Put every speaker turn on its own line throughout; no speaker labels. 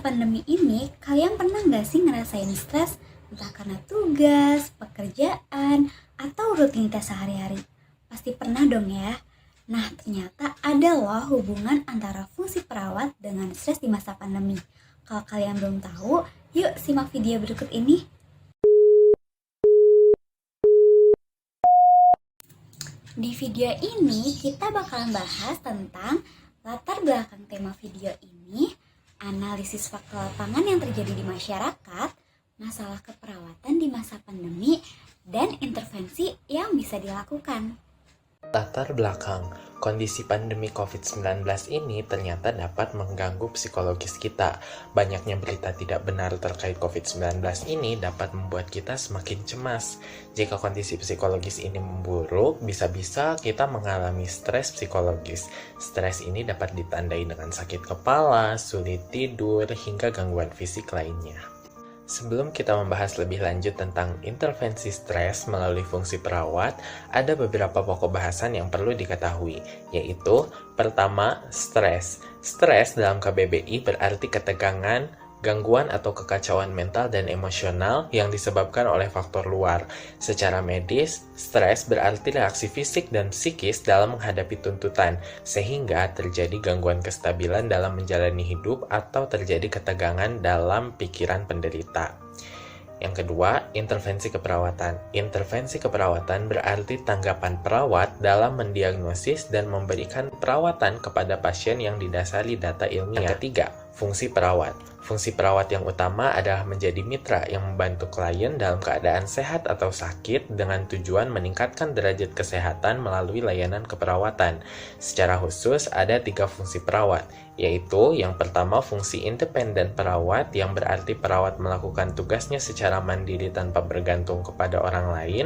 pandemi ini, kalian pernah nggak sih ngerasain stres? Entah karena tugas, pekerjaan, atau rutinitas sehari-hari? Pasti pernah dong ya. Nah, ternyata ada loh hubungan antara fungsi perawat dengan stres di masa pandemi. Kalau kalian belum tahu, yuk simak video berikut ini. Di video ini, kita bakalan bahas tentang latar belakang tema video ini, analisis fakta lapangan yang terjadi di masyarakat, masalah keperawatan di masa pandemi, dan intervensi yang bisa dilakukan.
Latar belakang kondisi pandemi COVID-19 ini ternyata dapat mengganggu psikologis kita. Banyaknya berita tidak benar terkait COVID-19 ini dapat membuat kita semakin cemas. Jika kondisi psikologis ini memburuk, bisa-bisa kita mengalami stres psikologis. Stres ini dapat ditandai dengan sakit kepala, sulit tidur, hingga gangguan fisik lainnya. Sebelum kita membahas lebih lanjut tentang intervensi stres melalui fungsi perawat, ada beberapa pokok bahasan yang perlu diketahui, yaitu pertama, stres. Stres dalam KBBI berarti ketegangan, gangguan atau kekacauan mental dan emosional yang disebabkan oleh faktor luar. Secara medis, stres berarti reaksi fisik dan psikis dalam menghadapi tuntutan, sehingga terjadi gangguan kestabilan dalam menjalani hidup atau terjadi ketegangan dalam pikiran penderita. Yang kedua, intervensi keperawatan. Intervensi keperawatan berarti tanggapan perawat dalam mendiagnosis dan memberikan perawatan kepada pasien yang didasari data ilmiah. Yang ketiga, fungsi perawat. Fungsi perawat yang utama adalah menjadi mitra yang membantu klien dalam keadaan sehat atau sakit dengan tujuan meningkatkan derajat kesehatan melalui layanan keperawatan. Secara khusus, ada 3 fungsi perawat, yaitu yang pertama fungsi independen perawat yang berarti perawat melakukan tugasnya secara mandiri tanpa bergantung kepada orang lain.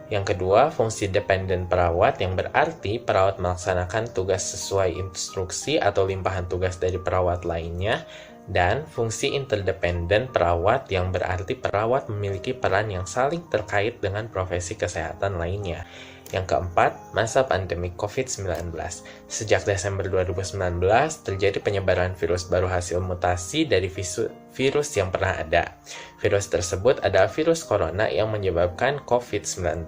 Yang kedua, fungsi dependen perawat yang berarti perawat melaksanakan tugas sesuai instruksi atau limpahan tugas dari perawat lainnya. Dan fungsi interdependen perawat yang berarti perawat memiliki peran yang saling terkait dengan profesi kesehatan lainnya. Yang keempat, masa pandemi COVID-19. Sejak Desember 2019, terjadi penyebaran virus baru hasil mutasi dari virus yang pernah ada. Virus tersebut adalah virus corona yang menyebabkan COVID-19.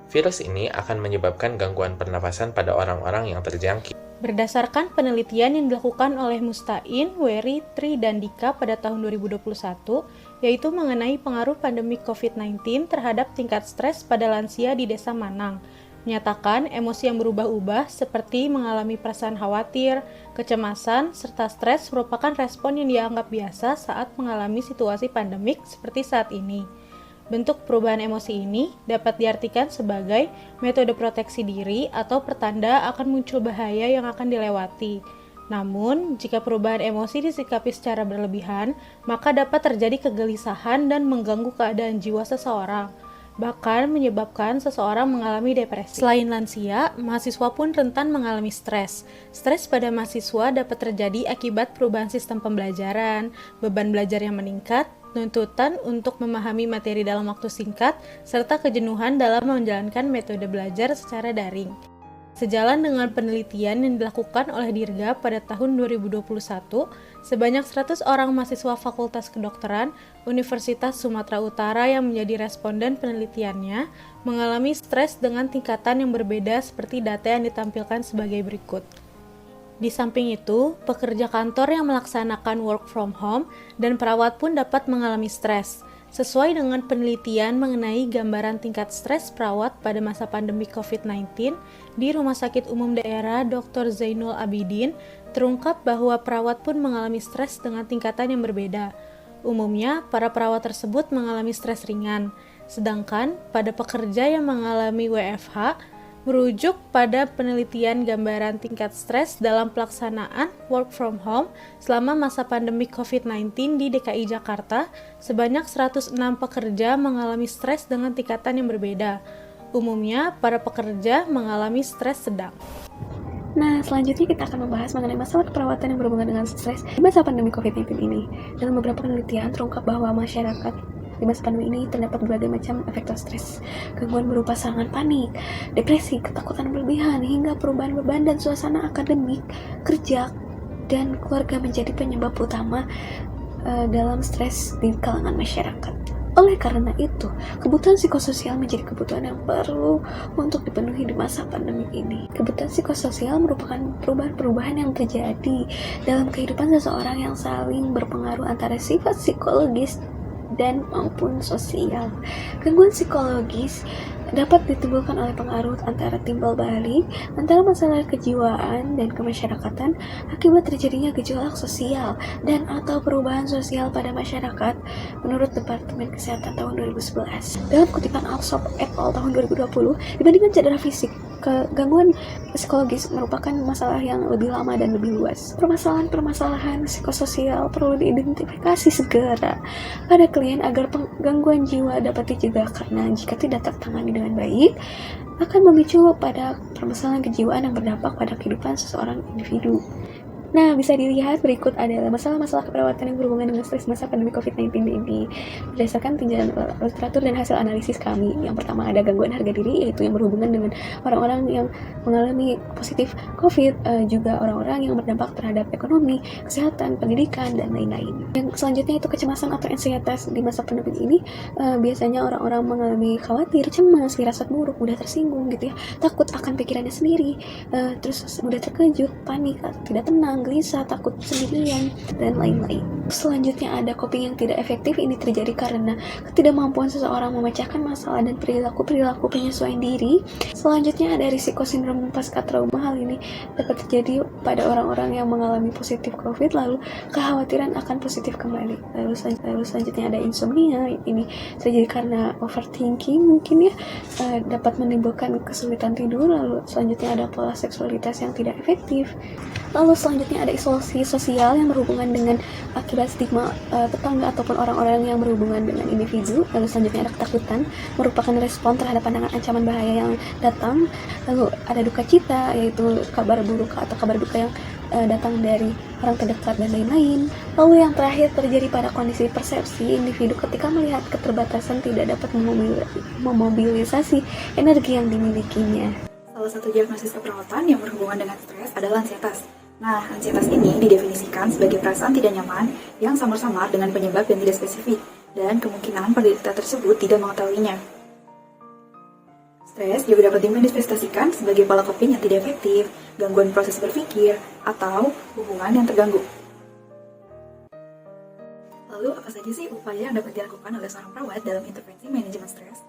Virus ini akan menyebabkan gangguan pernapasan pada orang-orang yang terjangkit.
Berdasarkan penelitian yang dilakukan oleh Mustain, Wery, Tri, dan Dika pada tahun 2021, yaitu mengenai pengaruh pandemi COVID-19 terhadap tingkat stres pada lansia di Desa Manang, menyatakan emosi yang berubah-ubah seperti mengalami perasaan khawatir, kecemasan, serta stres merupakan respon yang dianggap biasa saat mengalami situasi pandemik seperti saat ini. Bentuk perubahan emosi ini dapat diartikan sebagai metode proteksi diri atau pertanda akan muncul bahaya yang akan dilewati. Namun, jika perubahan emosi disikapi secara berlebihan, maka dapat terjadi kegelisahan dan mengganggu keadaan jiwa seseorang, bahkan menyebabkan seseorang mengalami depresi. Selain lansia, mahasiswa pun rentan mengalami stres. Stres pada mahasiswa dapat terjadi akibat perubahan sistem pembelajaran, beban belajar yang meningkat, tuntutan untuk memahami materi dalam waktu singkat, serta kejenuhan dalam menjalankan metode belajar secara daring. Sejalan dengan penelitian yang dilakukan oleh Dirga pada tahun 2021, sebanyak 100 orang mahasiswa Fakultas Kedokteran Universitas Sumatera Utara yang menjadi responden penelitiannya mengalami stres dengan tingkatan yang berbeda seperti data yang ditampilkan sebagai berikut. Di samping itu, pekerja kantor yang melaksanakan work from home dan perawat pun dapat mengalami stres. Sesuai dengan penelitian mengenai gambaran tingkat stres perawat pada masa pandemi COVID-19 di Rumah Sakit Umum Daerah Dr. Zainul Abidin, terungkap bahwa perawat pun mengalami stres dengan tingkatan yang berbeda. Umumnya, para perawat tersebut mengalami stres ringan, sedangkan pada pekerja yang mengalami WFH, merujuk pada penelitian gambaran tingkat stres dalam pelaksanaan work from home selama masa pandemi COVID-19 di DKI Jakarta, sebanyak 106 pekerja mengalami stres dengan tingkatan yang berbeda. Umumnya, para pekerja mengalami stres sedang.
Nah, selanjutnya kita akan membahas mengenai masalah keperawatan yang berhubungan dengan stres di masa pandemi COVID-19 ini. Dalam beberapa penelitian terungkap bahwa masyarakat di masa pandemi ini terdapat berbagai macam efek stres, gangguan berupa serangan panik, depresi, ketakutan berlebihan, hingga perubahan beban dan suasana akademik, kerja, dan keluarga menjadi penyebab utama dalam stres di kalangan masyarakat. Oleh karena itu, kebutuhan psikososial menjadi kebutuhan yang perlu untuk dipenuhi di masa pandemi ini. Kebutuhan psikososial merupakan perubahan-perubahan yang terjadi dalam kehidupan seseorang yang saling berpengaruh antara sifat psikologis dan maupun sosial. Gangguan psikologis dapat ditimbulkan oleh pengaruh antara timbal balik antara masalah kejiwaan dan kemasyarakatan akibat terjadinya gejolak sosial dan atau perubahan sosial pada masyarakat menurut Departemen Kesehatan tahun 2011. Dalam kutipan Alsop et al. Tahun 2020, dibandingkan cedera fisik, gangguan psikologis merupakan masalah yang lebih lama dan lebih luas. Permasalahan psikososial perlu diidentifikasi segera pada klien agar gangguan jiwa dapat dicegah, karena jika tidak tertangani dengan baik akan memicu pada permasalahan kejiwaan yang berdampak pada kehidupan seseorang individu. Nah, bisa dilihat berikut adalah masalah-masalah keperawatan yang berhubungan dengan stres masa pandemi COVID-19 ini. Berdasarkan tinjauan literatur dan hasil analisis kami, yang pertama ada gangguan harga diri, yaitu yang berhubungan dengan orang-orang yang mengalami positif COVID, juga orang-orang yang berdampak terhadap ekonomi, kesehatan, pendidikan, dan lain-lain. Yang selanjutnya itu kecemasan atau ansietas di masa pandemi ini. Biasanya orang-orang mengalami khawatir, cemas, firasat buruk, mudah tersinggung gitu ya, takut akan pikirannya sendiri, terus mudah terkejut, panik, tidak tenang, gelisah, takut sendirian, dan lain-lain. Selanjutnya ada coping yang tidak efektif. Ini terjadi karena ketidakmampuan seseorang memecahkan masalah dan perilaku penyesuaian diri. Selanjutnya ada risiko sindrom pasca trauma. Hal ini dapat terjadi pada orang-orang yang mengalami positif COVID lalu kekhawatiran akan positif kembali. Lalu selanjutnya ada insomnia. Ini terjadi karena overthinking mungkin ya, dapat menimbulkan kesulitan tidur. Lalu selanjutnya ada pola seksualitas yang tidak efektif. Lalu selanjutnya ada isolasi sosial yang berhubungan dengan akibat stigma tetangga ataupun orang-orang yang berhubungan dengan individu. Lalu selanjutnya ada ketakutan, merupakan respon terhadap pandangan ancaman bahaya yang datang. Lalu ada duka cita, yaitu kabar buruk atau kabar duka yang datang dari orang terdekat dan lain-lain. Lalu yang terakhir terjadi pada kondisi persepsi individu ketika melihat keterbatasan tidak dapat memobilisasi energi yang dimilikinya.
Salah satu diagnosis keperawatan yang berhubungan dengan stres adalah ansietas. Nah, ansietas ini didefinisikan sebagai perasaan tidak nyaman yang samar-samar dengan penyebab yang tidak spesifik, dan kemungkinan penderita tersebut tidak mengetahuinya. Stres juga dapat dimanifestasikan sebagai pola coping yang tidak efektif, gangguan proses berpikir, atau hubungan yang terganggu. Lalu, apa saja sih upaya yang dapat dilakukan oleh seorang perawat dalam intervensi manajemen stres?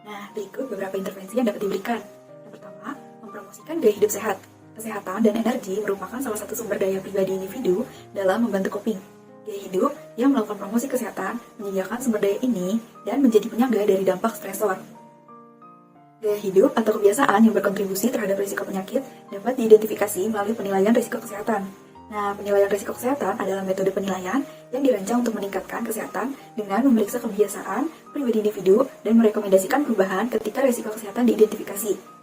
Nah, berikut beberapa intervensi yang dapat diberikan. Yang pertama, mempromosikan gaya hidup sehat. Kesehatan dan energi merupakan salah satu sumber daya pribadi individu dalam membantu coping. Gaya hidup yang melakukan promosi kesehatan menyediakan sumber daya ini dan menjadi penyangga dari dampak stresor. Gaya hidup atau kebiasaan yang berkontribusi terhadap risiko penyakit dapat diidentifikasi melalui penilaian risiko kesehatan. Nah, penilaian risiko kesehatan adalah metode penilaian yang dirancang untuk meningkatkan kesehatan dengan memeriksa kebiasaan pribadi individu dan merekomendasikan perubahan ketika risiko kesehatan diidentifikasi.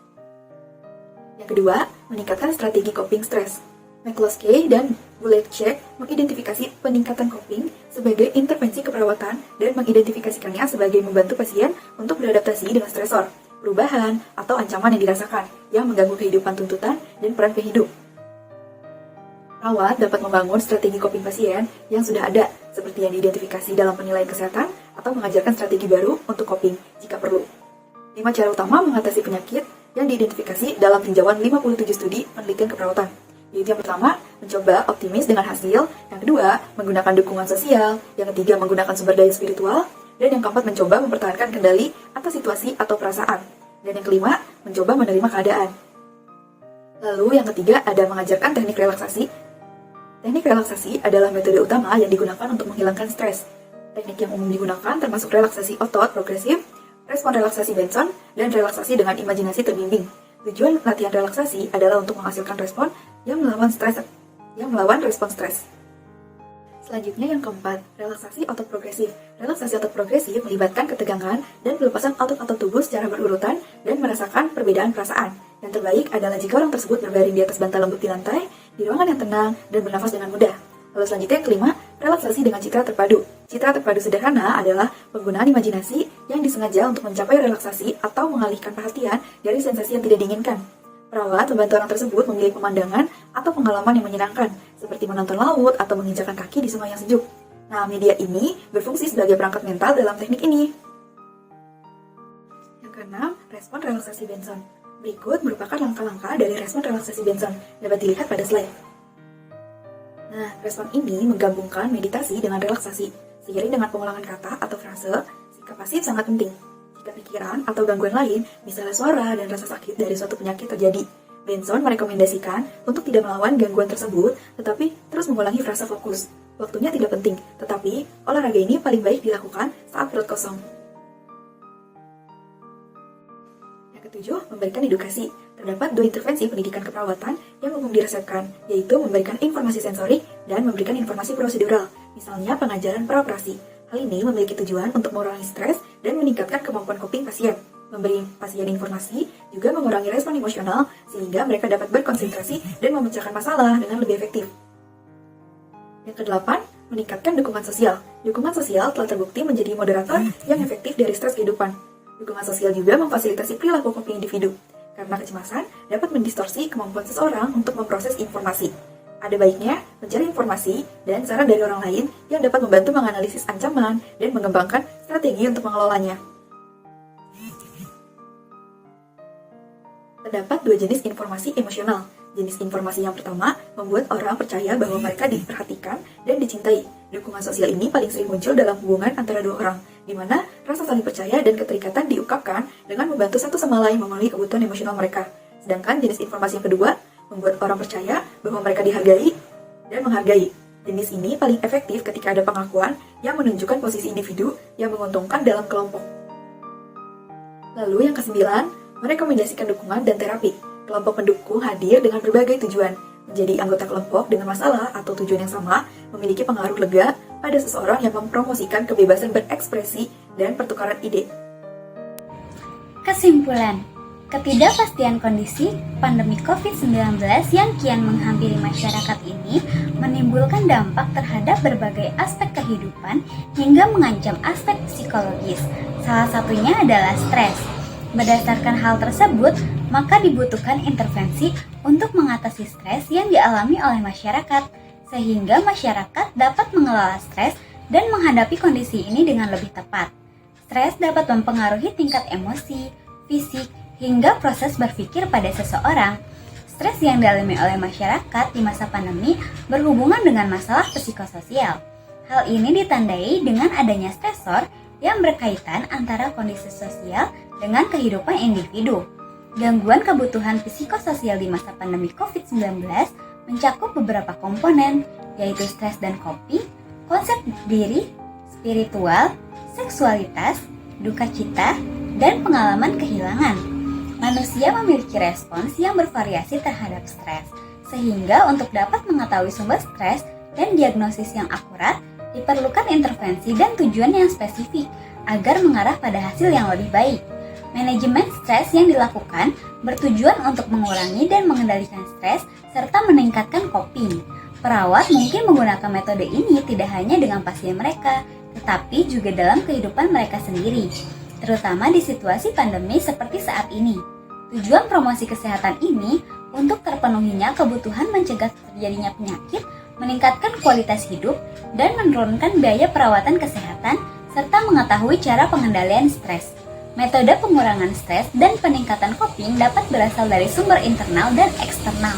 Yang kedua, meningkatkan strategi coping stres. McCloskey dan Bulecek mengidentifikasi peningkatan coping sebagai intervensi keperawatan dan mengidentifikasikannya sebagai membantu pasien untuk beradaptasi dengan stresor, perubahan, atau ancaman yang dirasakan yang mengganggu kehidupan tuntutan dan peran pehidup. Perawat dapat membangun strategi coping pasien yang sudah ada, seperti yang diidentifikasi dalam penilaian kesehatan atau mengajarkan strategi baru untuk coping jika perlu. 5 cara utama mengatasi penyakit yang diidentifikasi dalam tinjauan 57 studi penelitian keperawatan. Yaitu yang pertama, mencoba optimis dengan hasil. Yang kedua, menggunakan dukungan sosial. Yang ketiga, menggunakan sumber daya spiritual. Dan yang keempat, mencoba mempertahankan kendali atas situasi atau perasaan. Dan yang kelima, mencoba menerima keadaan. Lalu yang ketiga, ada mengajarkan teknik relaksasi. Teknik relaksasi adalah metode utama yang digunakan untuk menghilangkan stres. Teknik yang umum digunakan termasuk relaksasi otot progresif, respon relaksasi Benson, dan relaksasi dengan imajinasi terbimbing. Tujuan latihan relaksasi adalah untuk menghasilkan respon yang melawan respon stres. Selanjutnya yang keempat, relaksasi otot progresif. Relaksasi otot progresif melibatkan ketegangan dan pelepasan otot-otot tubuh secara berurutan dan merasakan perbedaan perasaan. Yang terbaik adalah jika orang tersebut berbaring di atas bantal lembut di lantai, di ruangan yang tenang, dan bernafas dengan mudah. Lalu selanjutnya yang kelima, relaksasi dengan citra terpadu. Citra terpadu sederhana adalah penggunaan imajinasi yang disengaja untuk mencapai relaksasi atau mengalihkan perhatian dari sensasi yang tidak diinginkan. Perawat membantu orang tersebut memilih pemandangan atau pengalaman yang menyenangkan seperti menonton laut atau menginjakan kaki di sungai yang sejuk. Nah, media ini berfungsi sebagai perangkat mental dalam teknik ini. Yang keenam, respon relaksasi Benson. Berikut merupakan langkah-langkah dari respon relaksasi Benson, dapat dilihat pada slide. Nah, respon ini menggabungkan meditasi dengan relaksasi. Seiring dengan pengulangan kata atau frase, sikap pasif sangat penting. Jika pikiran atau gangguan lain, misalnya suara dan rasa sakit dari suatu penyakit terjadi, Benson merekomendasikan untuk tidak melawan gangguan tersebut, tetapi terus mengulangi frase fokus. Waktunya tidak penting, tetapi olahraga ini paling baik dilakukan saat perut kosong. Yang ketujuh, memberikan edukasi. Terdapat 2 intervensi pendidikan keperawatan yang umum diresepkan, yaitu memberikan informasi sensorik dan memberikan informasi prosedural, misalnya pengajaran praoperasi. Hal ini memiliki tujuan untuk mengurangi stres dan meningkatkan kemampuan coping pasien. Memberi pasien informasi juga mengurangi respon emosional sehingga mereka dapat berkonsentrasi dan memecahkan masalah dengan lebih efektif. Yang kedelapan, meningkatkan dukungan sosial. Dukungan sosial telah terbukti menjadi moderator yang efektif dari stres kehidupan. Dukungan sosial juga memfasilitasi perilaku coping individu, karena kecemasan dapat mendistorsi kemampuan seseorang untuk memproses informasi. Ada baiknya mencari informasi dan saran dari orang lain yang dapat membantu menganalisis ancaman dan mengembangkan strategi untuk mengelolanya. Terdapat 2 jenis informasi emosional. Jenis informasi yang pertama membuat orang percaya bahwa mereka diperhatikan dan dicintai. Dukungan sosial ini paling sering muncul dalam hubungan antara 2 orang, di mana rasa saling percaya dan keterikatan diungkapkan dengan membantu satu sama lain memenuhi kebutuhan emosional mereka. Sedangkan jenis informasi yang kedua membuat orang percaya bahwa mereka dihargai dan menghargai. Jenis ini paling efektif ketika ada pengakuan yang menunjukkan posisi individu yang menguntungkan dalam kelompok. Lalu yang kesembilan, merekomendasikan dukungan dan terapi. Kelompok pendukung hadir dengan berbagai tujuan. Menjadi anggota kelompok dengan masalah atau tujuan yang sama memiliki pengaruh lega pada seseorang yang mempromosikan kebebasan berekspresi dan pertukaran ide.
Kesimpulan, ketidakpastian kondisi pandemi COVID-19 yang kian menghampiri masyarakat ini menimbulkan dampak terhadap berbagai aspek kehidupan hingga mengancam aspek psikologis. Salah satunya adalah stres. Berdasarkan hal tersebut, maka dibutuhkan intervensi untuk mengatasi stres yang dialami oleh masyarakat, sehingga masyarakat dapat mengelola stres dan menghadapi kondisi ini dengan lebih tepat. Stres dapat mempengaruhi tingkat emosi, fisik, hingga proses berpikir pada seseorang. Stres yang dialami oleh masyarakat di masa pandemi berhubungan dengan masalah psikososial. Hal ini ditandai dengan adanya stresor yang berkaitan antara kondisi sosial dengan kehidupan individu. Gangguan kebutuhan psikososial di masa pandemi COVID-19 mencakup beberapa komponen, yaitu stres dan coping, konsep diri, spiritual, seksualitas, duka cita, dan pengalaman kehilangan. Manusia memiliki respons yang bervariasi terhadap stres, sehingga untuk dapat mengetahui sumber stres dan diagnosis yang akurat, diperlukan intervensi dan tujuan yang spesifik agar mengarah pada hasil yang lebih baik. Manajemen stres yang dilakukan bertujuan untuk mengurangi dan mengendalikan stres serta meningkatkan coping. Perawat mungkin menggunakan metode ini tidak hanya dengan pasien mereka, tetapi juga dalam kehidupan mereka sendiri, terutama di situasi pandemi seperti saat ini. Tujuan promosi kesehatan ini untuk terpenuhinya kebutuhan mencegah terjadinya penyakit, meningkatkan kualitas hidup, dan menurunkan biaya perawatan kesehatan, serta mengetahui cara pengendalian stres. Metode pengurangan stres dan peningkatan coping dapat berasal dari sumber internal dan eksternal.